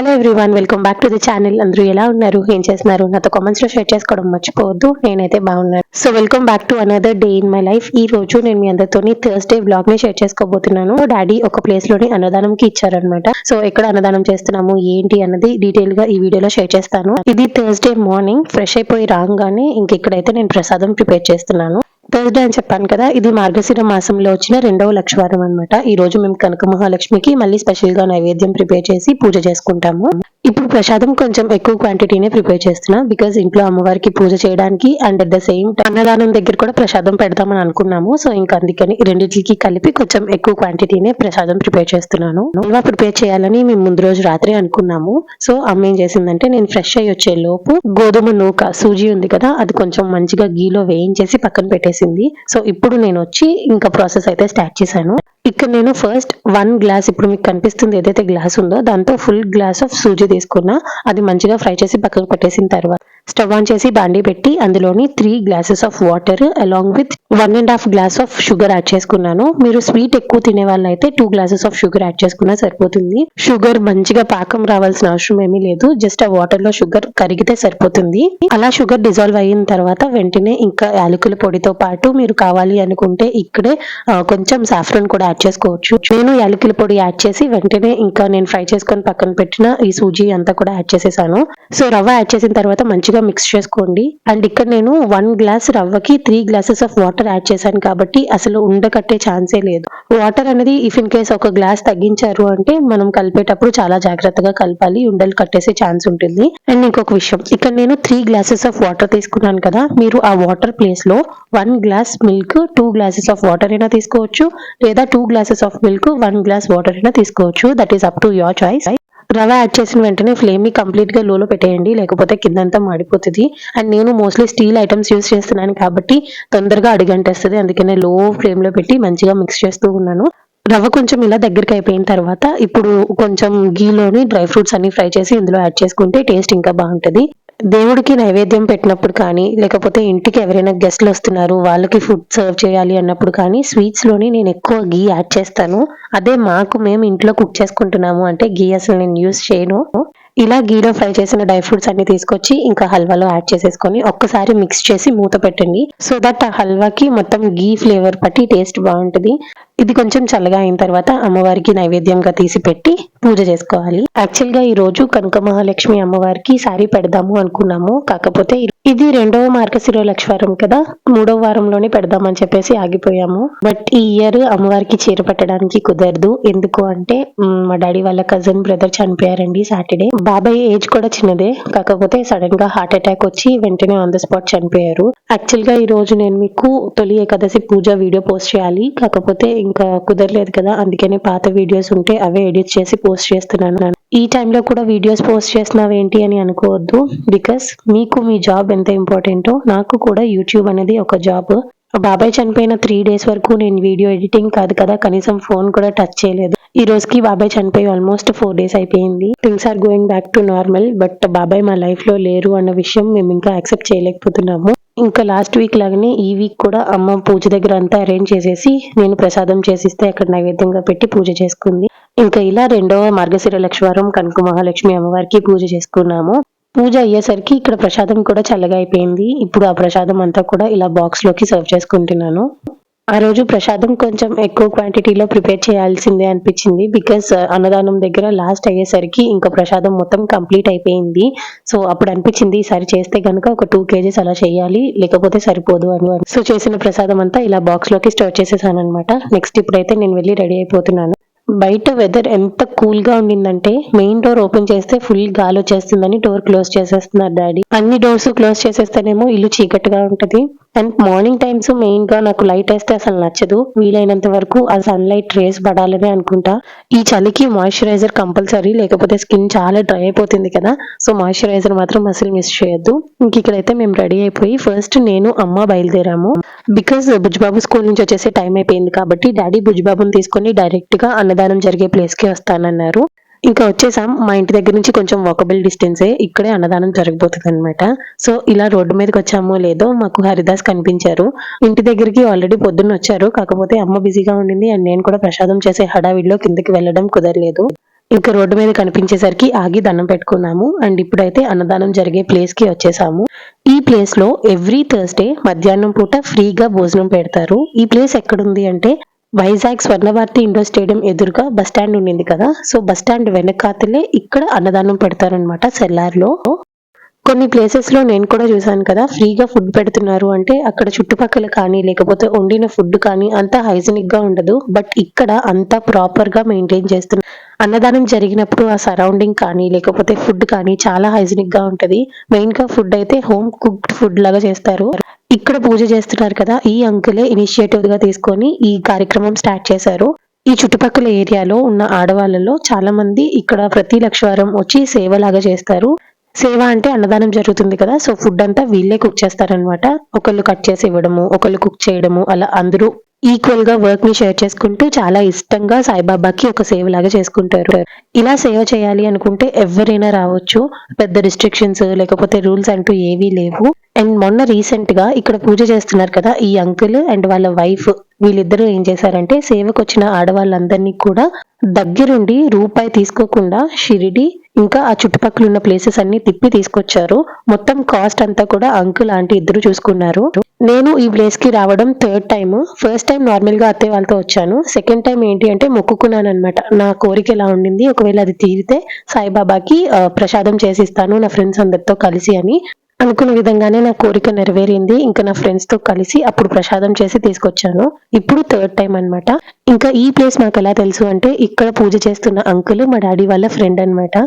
Hello everyone, welcome back to the channel. అందరూ ఎలా ఉన్నారు, ఏం చేస్తున్నారు? నాతో కామెంట్స్ లో షేర్ చేసుకోవడం మర్చిపోవద్దు. నేనైతే బాగున్నాను. So welcome back to another day in my life. ఈ రోజు నేను మీ అందరితోని థర్స్డే వ్లాగ్ ని షేర్ చేసుకోబోతున్నాను. డాడీ ఒక ప్లేస్ లోని అన్నదానంకి ఇచ్చారనమాట. సో ఎక్కడ అన్నదానం చేస్తున్నాము ఏంటి అన్నది డీటెయిల్ గా ఈ వీడియోలో షేర్ చేస్తాను. ఇది థర్స్డే మార్నింగ్. ఫ్రెష్ అయిపోయి రాగానే ఇక్కడైతే నేను ప్రసాదం ప్రిపేర్ చేస్తున్నాను. థర్స్డే అని చెప్పాను కదా, ఇది మార్గశిర మాసంలో వచ్చిన 2వ లక్షవారం అనమాట. ఈ రోజు మేము కనక మహాలక్ష్మికి మళ్ళీ స్పెషల్ గా నైవేద్యం ప్రిపేర్ చేసి పూజ చేసుకుంటాము. ఇప్పుడు ప్రసాదం కొంచెం ఎక్కువ క్వాంటిటీనే ప్రిపేర్ చేస్తున్నా, బికాజ్ ఇంట్లో అమ్మవారికి పూజ చేయడానికి అండ్ అట్ ద సేమ్ అన్నదానం దగ్గర కూడా ప్రసాదం పెడదామని అనుకున్నాము. సో ఇంకా అందుకని రెండింటికి కలిపి కొంచెం ఎక్కువ క్వాంటిటీనే ప్రసాదం ప్రిపేర్ చేస్తున్నాను. హల్వా ప్రిపేర్ చేయాలని మేము ముందు రోజు రాత్రి అనుకున్నాము. సో అమ్మ ఏం చేసిందంటే, నేను ఫ్రెష్ అయ్యి వచ్చే లోపు గోధుమ నూక సూజీ ఉంది కదా, అది కొంచెం మంచిగా గీలో వేయించేసి పక్కన పెట్టేసింది. సో ఇప్పుడు నేను వచ్చి ఇంకా ప్రాసెస్ అయితే స్టార్ట్ చేశాను. ఇక్కడ నేను ఫస్ట్ 1 గ్లాస్, ఇప్పుడు మీకు కనిపిస్తుంది ఏదైతే గ్లాస్ ఉందో దాంతో ఫుల్ గ్లాస్ ఆఫ్ సూజీ తీసుకున్నా. అది మంచిగా ఫ్రై చేసి పక్కకు పెట్టేసిన తర్వాత స్టవ్ ఆన్ చేసి బాండీ పెట్టి అందులోని 3 glasses of water along with 1.5 glass of sugar add చేసుకున్నాను. మీరు స్వీట్ ఎక్కువ తినే వాళ్ళైతే 2 గ్లాసెస్ ఆఫ్ షుగర్ యాడ్ చేసుకున్నా సరిపోతుంది. షుగర్ మంచిగా పాకం రావాల్సిన అవసరం ఏమీ లేదు, జస్ట్ ఆ వాటర్ లో షుగర్ కరిగితే సరిపోతుంది. అలా షుగర్ డిజాల్వ్ అయిన తర్వాత వెంటనే ఇంకా యాలకుల పొడితో పాటు మీరు కావాలి అనుకుంటే ఇక్కడే కొంచెం సాఫ్రన్ కూడా యాడ్ చేసుకోవచ్చు. నేను యాలకుల పొడి యాడ్ చేసి వెంటనే ఇంకా నేను ఫ్రై చేసుకొని పక్కన పెట్టిన ఈ సూజీ అంతా కూడా యాడ్ చేసేసాను. సో రవ్వ యాడ్ చేసిన తర్వాత మంచిగా మిక్స్ చేసుకోండి. అండ్ ఇక్కడ నేను 1 గ్లాస్ రవ్వకి 3 గ్లాసెస్ ఆఫ్ వాటర్ యాడ్ చేశాను కాబట్టి అసలు ఉండకట్టే ఛాన్సే లేదు. వాటర్ అనేది ఇఫ్ ఇన్ కేస్ ఒక గ్లాస్ తగ్గించారు అంటే మనం కలిపేటప్పుడు చాలా జాగ్రత్తగా కలపాలి, ఉండలు కట్టేసే ఛాన్స్ ఉంటుంది. అండ్ ఇంకొక విషయం, ఇక్కడ నేను 3 గ్లాసెస్ ఆఫ్ వాటర్ తీసుకున్నాను కదా, మీరు ఆ వాటర్ ప్లేస్ లో 1 glass milk 2 glasses of water అయినా తీసుకోవచ్చు, లేదా 2 glasses of milk 1 glass water అయినా తీసుకోవచ్చు. That is up to your choice. Rava add చేసిన వెంటనే ఫ్లేమ్ ని కంప్లీట్ గా లోలో పెట్టేయండి, లేకపోతే కిందంతా మాడిపోతుంది. అండ్ నేను మోస్ట్లీ స్టీల్ ఐటమ్స్ యూస్ చేస్తున్నాను కాబట్టి తొందరగా అడుగంటేస్తుంది, అందుకనే లో ఫ్లేమ్ లో పెట్టి మంచిగా మిక్స్ చేస్తూ ఉన్నాను. రవ్వ కొంచెం ఇలా దగ్గరికి అయిపోయిన తర్వాత ఇప్పుడు కొంచెం గీలోని డ్రై ఫ్రూట్స్ అన్ని ఫ్రై చేసి ఇందులో యాడ్ చేసుకుంటే టేస్ట్ ఇంకా బాగుంటది. దేవుడికి నైవేద్యం పెట్టినప్పుడు కానీ, లేకపోతే ఇంటికి ఎవరైనా గెస్ట్లు వస్తున్నారు వాళ్ళకి ఫుడ్ సర్వ్ చేయాలి అన్నప్పుడు కానీ స్వీట్స్ లోని నేను ఎక్కువ గీ యాడ్ చేస్తాను. అదే మేము ఇంట్లో కుక్ చేసుకుంటున్నాము అంటే గీ అసలు నేను యూస్ చేయను. ఇలా గీలో ఫ్రై చేసిన డ్రై ఫ్రూట్స్ అన్ని తీసుకొచ్చి ఇంకా హల్వాలో యాడ్ చేసేసుకొని ఒక్కసారి మిక్స్ చేసి మూత పెట్టండి. సో దట్ ఆ హల్వాకి మొత్తం గీ ఫ్లేవర్ పట్టి టేస్ట్ బాగుంటది. ఇది కొంచెం చల్లగా అయిన తర్వాత అమ్మవారికి నైవేద్యంగా తీసి పెట్టి పూజ చేసుకోవాలి. యాక్చువల్ గా ఈ రోజు కనక మహాలక్ష్మి అమ్మవారికి సారీ పెడదాము అనుకున్నాము, కాకపోతే ఇది 2వ మార్గశిర లక్షవారం కదా, 3వ వారంలోనే పెడదామని చెప్పేసి ఆగిపోయాము. బట్ ఈ ఇయర్ అమ్మవారికి చీర పెట్టడానికి కుదరదు. ఎందుకు అంటే మా డాడీ వాళ్ళ కజిన్ బ్రదర్ చనిపోయారండి సాటర్డే. బాబాయ్ ఏజ్ కూడా చిన్నదే, కాకపోతే సడన్ గా హార్ట్ అటాక్ వచ్చి వెంటనే ఆన్ ద స్పాట్ చనిపోయారు. యాక్చువల్ గా ఈ రోజు నేను మీకు తొలి ఏకాదశి పూజ వీడియో పోస్ట్ చేయాలి, కాకపోతే ఇంకా కుదరలేదు కదా, అందుకనే పాత వీడియోస్ ఉంటే అవే ఎడిట్ చేసి పోస్ట్ చేస్తున్నాను. ఈ టైంలో కూడా వీడియోస్ పోస్ట్ చేస్తున్నావేంటి అని అనుకోవద్దు, బికాస్ మీకు మీ జాబ్ ఎంత ఇంపార్టెంటో నాకు కూడా యూట్యూబ్ అనేది ఒక జాబ్. బాబాయ్ చనిపోయిన 3 days వరకు నేను వీడియో ఎడిటింగ్ కాదు కదా, కనీసం ఫోన్ కూడా టచ్ చేయలేదు. ఈ రోజుకి బాబాయ్ చనిపోయి ఆల్మోస్ట్ 4 days అయిపోయింది. Things are going back to normal, but బాబాయ్ మా లైఫ్ లో లేరు అన్న విషయం మేము ఇంకా యాక్సెప్ట్ చేయలేకపోతున్నాము. ఇంకా లాస్ట్ వీక్ లాగానే ఈ వీక్ కూడా అమ్మ పూజ దగ్గర అంతా అరేంజ్ చేసేసి నేను ప్రసాదం చేసిస్తే అక్కడ నైవేద్యంగా పెట్టి పూజ చేసుకుంది. ఇంకా ఇలా 2వ మార్గశిర లక్షవారం కనక మహాలక్ష్మి అమ్మవారికి పూజ చేసుకున్నాము. పూజ అయ్యేసరికి ఇక్కడ ప్రసాదం కూడా చల్లగా అయిపోయింది. ఇప్పుడు ఆ ప్రసాదం అంతా కూడా ఇలా బాక్స్ లోకి సర్వ్ చేసుకుంటున్నాను. ఆ రోజు ప్రసాదం కొంచెం ఎక్కువ క్వాంటిటీలో ప్రిపేర్ చేయాల్సిందే అనిపించింది, బికాస్ అన్నదానం దగ్గర లాస్ట్ అయ్యేసరికి ఇంకా ప్రసాదం మొత్తం కంప్లీట్ అయిపోయింది. సో అప్పుడు అనిపించింది ఈసారి చేస్తే గనుక ఒక 2 kgs అలా చేయాలి, లేకపోతే సరిపోదు అని. సో చేసిన ప్రసాదం అంతా ఇలా బాక్స్ లోకి స్టోర్ చేసేసాను అనమాట. నెక్స్ట్ ఇప్పుడైతే నేను వెళ్ళి రెడీ అయిపోతున్నాను. బయట వెదర్ ఎంత కూల్ గా ఉండిందంటే మెయిన్ డోర్ ఓపెన్ చేస్తే ఫుల్ గాలి వచ్చేస్తుందని డోర్ క్లోజ్ చేసేస్తున్నారు డాడీ. అన్ని డోర్స్ క్లోజ్ చేసేస్తేనేమో ఇల్లు చీకటిగా ఉంటది. అండ్ మార్నింగ్ టైమ్స్ మెయిన్ గా నాకు లైట్ వేస్తే అసలు నచ్చదు, వీలైనంత వరకు ఆ సన్ లైట్ రేస్ పడాలని అనుకుంటా. ఈ చలికి మాయిశ్చరైజర్ కంపల్సరీ, లేకపోతే స్కిన్ చాలా డ్రై అయిపోతుంది కదా. సో మాయిశ్చరైజర్ మాత్రం అసలు మిస్ చేయొద్దు. ఇంక ఇక్కడైతే మేము రెడీ అయిపోయి ఫస్ట్ నేను అమ్మ బయలుదేరాము, బికాస్ బుజ్జిబాబు స్కూల్ నుంచి వచ్చేసే టైం అయిపోయింది కాబట్టి డాడీ బుజ్జిబాబుని తీసుకొని డైరెక్ట్ గా అన్నదానం జరిగే ప్లేస్ కి వస్తానన్నారు. ఇంకా వచ్చేసాం. మా ఇంటి దగ్గర నుంచి కొంచెం వాకబుల్ డిస్టెన్సే, ఇక్కడే అన్నదానం జరగబోతుంది అనమాట. సో ఇలా రోడ్డు మీదకి వచ్చామో లేదో మాకు హరిదాస్ కనిపించారు. ఇంటి దగ్గరికి ఆల్రెడీ పొద్దున్న వచ్చారు, కాకపోతే అమ్మ బిజీగా ఉండింది అండ్ నేను కూడా ప్రసాదం చేసే హడావిడిలో కిందకి వెళ్ళడం కుదరలేదు. ఇంకా రోడ్డు మీద కనిపించేసరికి ఆగి దండం పెట్టుకున్నాము. అండ్ ఇప్పుడైతే అన్నదానం జరిగే ప్లేస్ కి వచ్చేసాము. ఈ ప్లేస్ లో ఎవ్రీ థర్స్డే మధ్యాహ్నం పూట ఫ్రీగా భోజనం పెడతారు. ఈ ప్లేస్ ఎక్కడుంది అంటే వైజాగ్ స్వర్ణభారతి ఇండోర్ స్టేడియం ఎదురుగా బస్ స్టాండ్ ఉండింది కదా, సో బస్ స్టాండ్ వెనకాతలే ఇక్కడ అన్నదానం పెడతారనమాట సెల్లార్లో. కొన్ని ప్లేసెస్ లో నేను కూడా చూసాను కదా, ఫ్రీగా ఫుడ్ పెడుతున్నారు అంటే అక్కడ చుట్టుపక్కల కానీ లేకపోతే వండిన ఫుడ్ కానీ అంత హైజీనిక్ గా ఉండదు. బట్ ఇక్కడ అంతా ప్రాపర్ గా మెయింటైన్ చేస్తున్నారు. అన్నదానం జరిగినప్పుడు ఆ సరౌండింగ్ కానీ లేకపోతే ఫుడ్ కానీ చాలా హైజీనిక్ గా ఉంటది. మెయిన్ గా ఫుడ్ అయితే హోమ్ కుక్డ్ ఫుడ్ లాగా చేస్తారు. ఇక్కడ పూజ చేస్తున్నారు కదా, ఈ అంకులే ఇనిషియేటివ్ గా తీసుకొని ఈ కార్యక్రమం స్టార్ట్ చేశారు. ఈ చుట్టుపక్కల ఏరియాలో ఉన్న ఆడవాళ్ళలో చాలా మంది ఇక్కడ ప్రతి లక్షవారం వచ్చి సేవలాగా చేస్తారు. సేవ అంటే అన్నదానం జరుగుతుంది కదా, సో ఫుడ్ అంతా వీళ్ళే కుక్ చేస్తారనమాట. ఒకళ్ళు కట్ చేసి ఇవ్వడము, ఒకళ్ళు కుక్ చేయడము, అలా అందరూ ఈక్వల్ గా వర్క్ ని షేర్ చేసుకుంటూ చాలా ఇష్టంగా సాయిబాబాకి ఒక సేవ లాగా చేసుకుంటారు. ఇలా సేవ చేయాలి అనుకుంటే ఎవరైనా రావచ్చు. పెద్ద రిస్ట్రిక్షన్స్ లేకపోతే రూల్స్ అంటూ ఏవీ లేవు. అండ్ మొన్న రీసెంట్ గా ఇక్కడ పూజ చేస్తున్నారు కదా, ఈ అంకుల్ అండ్ వాళ్ళ వైఫ్ వీళ్ళిద్దరూ ఏం చేశారంటే సేవకు వచ్చిన ఆడవాళ్ళందరినీ కూడా దగ్గరుండి రూపాయి తీసుకోకుండా షిరిడి ఇంకా ఆ చుట్టుపక్కల ఉన్న ప్లేసెస్ అన్ని తిప్పి తీసుకొచ్చారు. మొత్తం కాస్ట్ అంతా కూడా అంకుల్ ఆంటీ ఇద్దరు చూసుకున్నారు. నేను ఈ ప్లేస్ కి రావడం third time. First time normal గా అత్తయ్య వాళ్ళతో వచ్చాను. సెకండ్ టైం ఏంటి అంటే మొక్కుకున్నాను అనమాట. నా కోరిక ఎలా ఉండింది, ఒకవేళ అది తీరితే సాయిబాబాకి ప్రసాదం చేసిస్తాను నా ఫ్రెండ్స్ అందరితో కలిసి అని. అనుకున్న విధంగానే నా కోరిక నెరవేరింది. ఇంకా నా ఫ్రెండ్స్ తో కలిసి అప్పుడు ప్రసాదం చేసి తీసుకొచ్చాను. ఇప్పుడు థర్డ్ టైం అన్నమాట. ఇంకా ఈ ప్లేస్ నాకు ఎలా తెలుసు అంటే ఇక్కడ పూజ చేస్తున్న అంకుల్ మా డాడీ వాళ్ళ ఫ్రెండ్ అన్నమాట.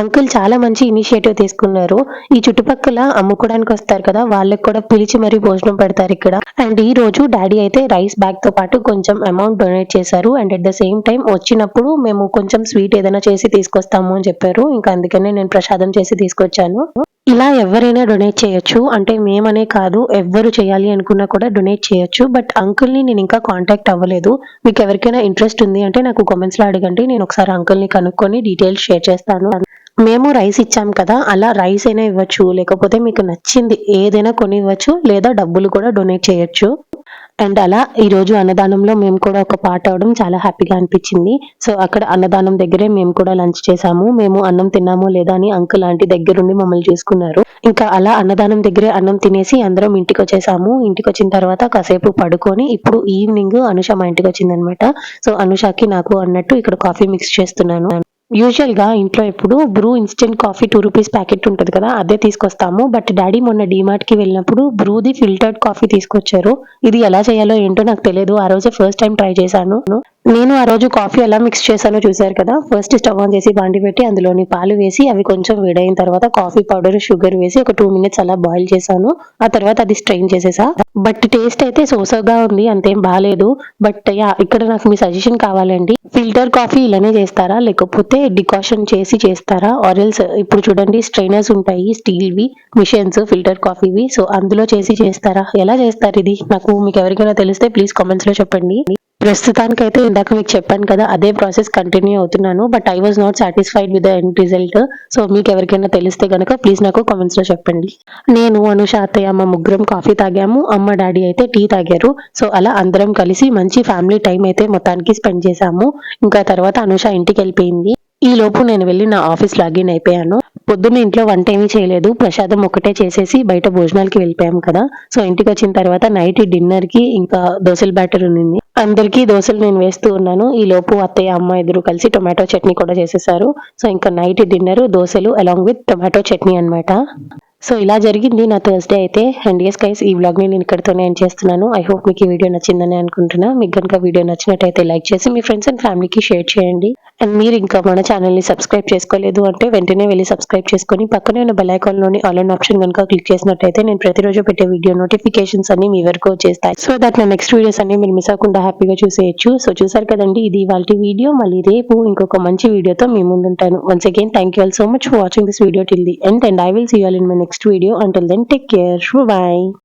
అంకుల్ చాలా మంచి ఇనిషియేటివ్ తీసుకున్నారు. ఈ చుట్టుపక్కల అమ్ముకోవడానికి వస్తారు కదా, వాళ్ళకి కూడా పిలిచి మరీ భోజనం పెడతారు ఇక్కడ. అండ్ ఈ రోజు డాడీ అయితే రైస్ బ్యాగ్ తో పాటు కొంచెం అమౌంట్ డొనేట్ చేశారు. And at the same time వచ్చినప్పుడు మేము కొంచెం స్వీట్ ఏదైనా చేసి తీసుకొస్తాము అని చెప్పారు. ఇంకా అందుకనే నేను ప్రసాదం చేసి తీసుకొచ్చాను. ఇలా ఎవరైనా డొనేట్ చేయొచ్చు, అంటే మేమనే కాదు, ఎవ్వరు చేయాలి అనుకున్నా కూడా డొనేట్ చేయొచ్చు. బట్ అంకుల్ ని నేను ఇంకా కాంటాక్ట్ అవ్వలేదు. మీకు ఎవరికైనా ఇంట్రెస్ట్ ఉంది అంటే నాకు కామెంట్స్ లో అడగండి, నేను ఒకసారి అంకుల్ ని కనుక్కొని డీటెయిల్స్ షేర్ చేస్తాను. మేము రైస్ ఇచ్చాం కదా, అలా రైస్ అయినా ఇవ్వచ్చు, లేకపోతే మీకు నచ్చింది ఏదైనా కొని ఇవ్వచ్చు, లేదా డబ్బులు కూడా డొనేట్ చేయొచ్చు. అండ్ అలా ఈ రోజు అన్నదానంలో మేము కూడా ఒక పార్ట్ అవడం చాలా హ్యాపీగా అనిపించింది. సో అక్కడ అన్నదానం దగ్గరే మేము కూడా లంచ్ చేసాము. మేము అన్నం తిన్నామో లేదా అని అంకుల్ ఆంటీ దగ్గరుండి మమ్మల్ని చూసుకున్నారు. ఇంకా అలా అన్నదానం దగ్గరే అన్నం తినేసి అందరం ఇంటికి వచ్చేసాము. ఇంటికి వచ్చిన తర్వాత కాసేపు పడుకొని ఇప్పుడు ఈవినింగ్ అనుష మా ఇంటికి వచ్చిందనమాట. సో అనుషకి నాకు అన్నట్టు ఇక్కడ కాఫీ మిక్స్ చేస్తున్నాను. యూజువల్ గా ఇంట్లో ఎప్పుడు Bru instant coffee 2 rupees packet ఉంటుంది కదా, అదే తీసుకొస్తాము. బట్ డాడీ మొన్న డిమార్ట్ కి వెళ్ళినప్పుడు బ్రూది ఫిల్టర్డ్ కాఫీ తీసుకొచ్చారు. ఇది ఎలా చేయాలో ఏంటో నాకు తెలియదు. ఆ రోజే ఫస్ట్ టైం ట్రై చేశాను. నేను ఆ రోజు కాఫీ ఎలా మిక్స్ చేశానో చూసారు కదా. ఫస్ట్ స్టవ్ ఆన్ చేసి బాండి పెట్టి అందులోని పాలు వేసి అవి కొంచెం వేడైన తర్వాత కాఫీ పౌడర్ షుగర్ వేసి ఒక 2 మినిట్స్ అలా బాయిల్ చేశాను. ఆ తర్వాత అది స్ట్రెయిన్ చేసేసా. బట్ టేస్ట్ అయితే సోసోగా ఉంది, అంతేం బాగాలేదు. బట్ యా, ఇక్కడ నాకు మీ సజెషన్ కావాలండి. ఫిల్టర్ కాఫీ ఇలానే చేస్తారా, లేకపోతే డికాషన్ చేసి చేస్తారా, ఆరెల్స్ ఇప్పుడు చూడండి స్ట్రైనర్స్ ఉంటాయి స్టీల్వి మిషన్స్ ఫిల్టర్ కాఫీవి, సో అందులో చేసి చేస్తారా, ఎలా చేస్తారు ఇది? నాకు మీకు ఎవరికైనా తెలిస్తే ప్లీజ్ కామెంట్స్ లో చెప్పండి. ప్రస్తుతానికైతే ఇందాక మీకు చెప్పాను కదా, అదే ప్రాసెస్ కంటిన్యూ అవుతున్నాను. But I was not satisfied with the end result. So మీకు ఎవరికైనా తెలిస్తే గనక ప్లీజ్ నాకు కామెంట్స్ లో చెప్పండి. నేను అనుష అత్తయ్య అమ్మ ముగ్గురం కాఫీ తాగాము. అమ్మ డాడీ అయితే టీ తాగారు. సో అలా అందరం కలిసి మంచి ఫ్యామిలీ టైం అయితే మొత్తానికి స్పెండ్ చేశాము. ఇంకా తర్వాత అనుష ఇంటికి వెళ్ళిపోయింది. ఈ లోపు నేను వెళ్ళి నా ఆఫీస్ లాగిన్ అయిపోయాను. పొద్దున్న ఇంట్లో వంట ఏమీ చేయలేదు, ప్రసాదం ఒకటే చేసేసి బయట భోజనాలకి వెళ్ళిపోయాం కదా. సో ఇంటికి వచ్చిన తర్వాత నైట్ డిన్నర్ కి ఇంకా దోశల బ్యాటర్ ఉంది. అందరికీ దోశలు నేను వేస్తూ ఉన్నాను. ఈ లోపు అత్తయ్య అమ్మ ఇద్దరు కలిసి టొమాటో చట్నీ కూడా చేసేసారు. సో ఇంకా నైట్ డిన్నర్ దోశలు అలాంగ్ విత్ టొమాటో చట్నీ అన్నమాట. సో ఇలా జరిగింది నా థర్స్డే అయితే. అండ్ ఎస్ గైస్, ఈ వ్లాగ్ ని నేను ఇక్కడితోనే ఎండ్ చేస్తున్నాను. ఐ హోప్ మీకు ఈ వీడియో నచ్చిందని అనుకుంటున్నా. మీకు కనుక వీడియో నచ్చినట్టయితే లైక్ చేసి మీ ఫ్రెండ్స్ అండ్ ఫ్యామిలీకి షేర్ చేయండి. అండ్ మీరు ఇంకా మన ఛానల్ ని సబ్స్క్రైబ్ చేసుకోలేదు అంటే వెంటనే వెళ్ళి సబ్స్క్రైబ్ చేసుకొని పక్కనే ఉన్న బెల్ ఐకాన్ లోని ఆల్ అండ్ ఆప్షన్ కనుక క్లిక్ చేసినట్టయితే నేను ప్రతిరోజు పెట్టే వీడియో నోటిఫికేషన్స్ అన్ని మీ వరకు వచ్చేస్తాయి. సో దట్ నా నెక్స్ట్ వీడియోస్ అన్ని మీరు మిస్ అవ్వకుండా హ్యాపీగా చూసేయచ్చు. సో చూసారు కదండి, ఇది ఇవాల్టి వీడియో. మళ్ళీ రేపు ఇంకొక మంచి వీడియోతో మీ ముందుంటాను. Once again thank you all so much for watching this video till the end, and I will see you all in my next video. Until then, take care. Bye.